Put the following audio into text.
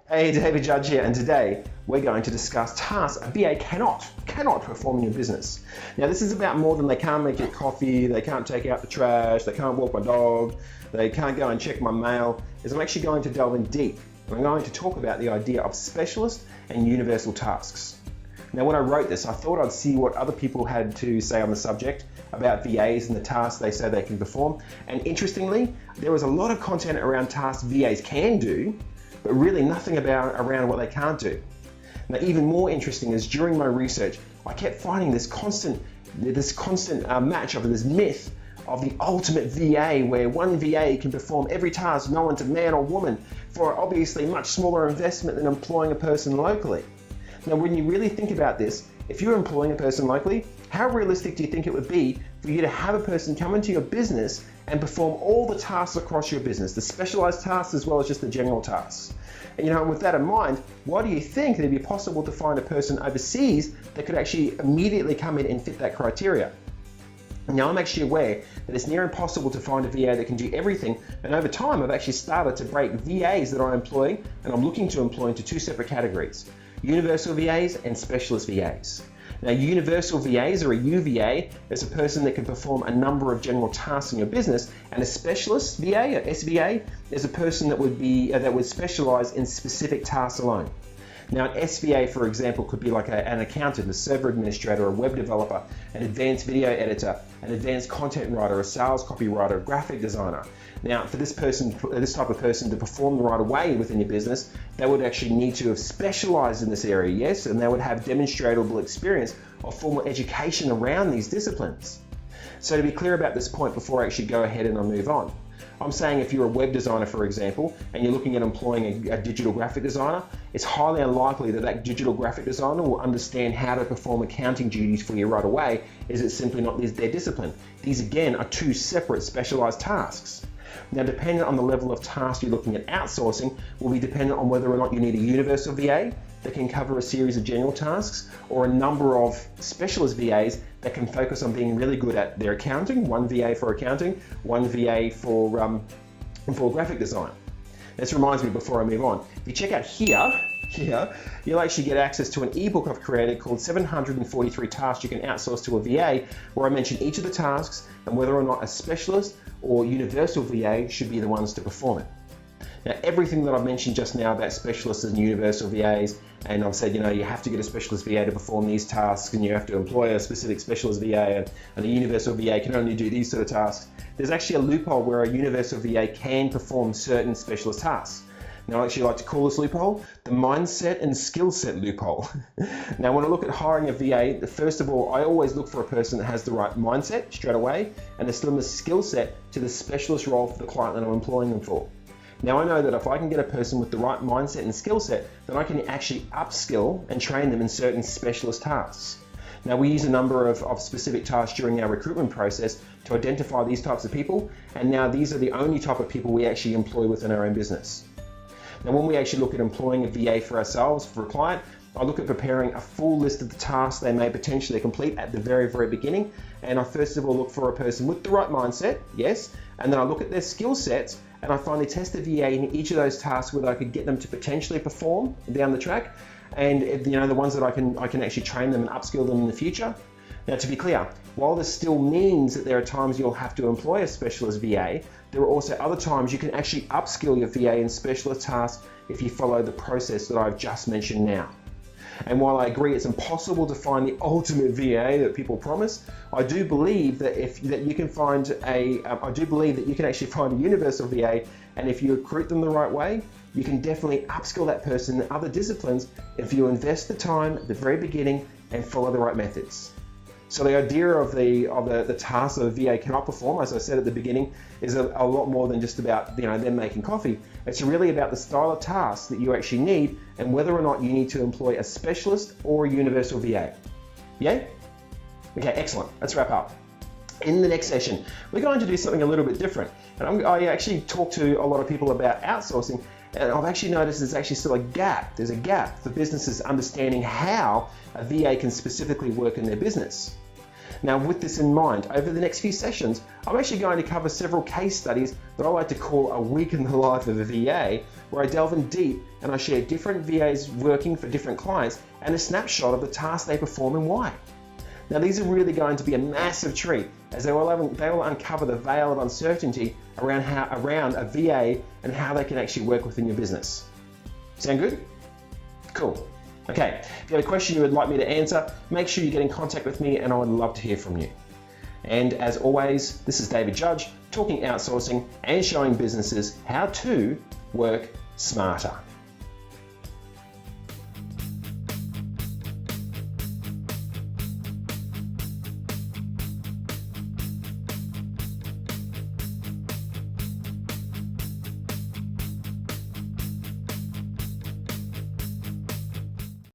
Hey, David Judge here, and today we're going to discuss tasks a VA cannot perform in your business. Now, this is about more than they can't make your coffee, they can't take out the trash, they can't walk my dog, they can't go and check my mail. I'm actually going to delve in deep, and I'm going to talk about the idea of specialist and universal tasks. Now, when I wrote this, I thought I'd see what other people had to say on the subject about VAs and the tasks they say they can perform. And interestingly, there was a lot of content around tasks VAs can do, but really nothing around what they can't do. Now, even more interesting is during my research, I kept finding this constant match of this myth of the ultimate VA, where one VA can perform every task known to man or woman for obviously much smaller investment than employing a person locally. Now, when you really think about this, if you're employing a person locally, how realistic do you think it would be for you to have a person come into your business and perform all the tasks across your business, the specialized tasks as well as just the general tasks? And with that in mind, why do you think it'd be possible to find a person overseas that could actually immediately come in and fit that criteria? Now, I'm actually aware that it's near impossible to find a VA that can do everything, and over time I've actually started to break VAs that I employ and I'm looking to employ into two separate categories: universal VAs and specialist VAs. Now, universal VAs, or a UVA, is a person that can perform a number of general tasks in your business, and a specialist VA, or SVA, is a person that would specialize in specific tasks alone. Now, an SVA, for example, could be like an accountant, a server administrator, a web developer, an advanced video editor, an advanced content writer, a sales copywriter, a graphic designer. Now, for this type of person to perform the right away within your business, they would actually need to have specialized in this area, yes, and they would have demonstrable experience or formal education around these disciplines. So to be clear about this point before I actually go ahead and I move on, I'm saying if you're a web designer, for example, and you're looking at employing a digital graphic designer, it's highly unlikely that that digital graphic designer will understand how to perform accounting duties for you right away, as it's simply not their discipline. These, again, are two separate specialized tasks. Now, dependent on the level of task you're looking at outsourcing will be dependent on whether or not you need a universal VA that can cover a series of general tasks, or a number of specialist VAs that can focus on being really good at their accounting, one VA for accounting, one VA for graphic design. This reminds me, before I move on, if you check out here, you'll actually get access to an ebook I've created called 743 Tasks You Can Outsource to a VA, where I mention each of the tasks and whether or not a specialist or universal VA should be the ones to perform it. Now, everything that I've mentioned just now about specialists and universal VAs, and I've said, you have to get a specialist VA to perform these tasks, and you have to employ a specific specialist VA, and a universal VA can only do these sort of tasks. There's actually a loophole where a universal VA can perform certain specialist tasks. Now, I actually like to call this loophole the mindset and skill set loophole. Now, when I look at hiring a VA, first of all, I always look for a person that has the right mindset straight away and a similar skill set to the specialist role for the client that I'm employing them for. Now, I know that if I can get a person with the right mindset and skill set, then I can actually upskill and train them in certain specialist tasks. Now, we use a number of specific tasks during our recruitment process to identify these types of people, and now these are the only type of people we actually employ within our own business. Now, when we actually look at employing a VA for ourselves, for a client, I look at preparing a full list of the tasks they may potentially complete at the very, very beginning. And I first of all look for a person with the right mindset, yes, and then I look at their skill sets, and I finally test the VA in each of those tasks whether I could get them to potentially perform down the track, and the ones that I can actually train them and upskill them in the future. Now, to be clear, while this still means that there are times you'll have to employ a specialist VA, there are also other times you can actually upskill your VA in specialist tasks if you follow the process that I've just mentioned now. And while I agree it's impossible to find the ultimate VA that people promise, I do believe that you can actually find a universal VA, and if you recruit them the right way, you can definitely upskill that person in other disciplines if you invest the time at the very beginning and follow the right methods. So the idea of the tasks that a VA cannot perform, as I said at the beginning, is a lot more than just about them making coffee. It's really about the style of tasks that you actually need and whether or not you need to employ a specialist or a universal VA. Yay? Okay, excellent. Let's wrap up. In the next session, we're going to do something a little bit different. And I actually talk to a lot of people about outsourcing, and I've actually noticed there's actually still a gap. There's a gap for businesses understanding how a VA can specifically work in their business. Now, with this in mind, over the next few sessions, I'm actually going to cover several case studies that I like to call a week in the life of a VA, where I delve in deep and I share different VAs working for different clients and a snapshot of the tasks they perform and why. Now, these are really going to be a massive treat, as they will uncover the veil of uncertainty around a VA and how they can actually work within your business. Sound good? Cool. Okay, if you have a question you would like me to answer, make sure you get in contact with me and I would love to hear from you. And as always, this is David Judge, talking outsourcing and showing businesses how to work smarter.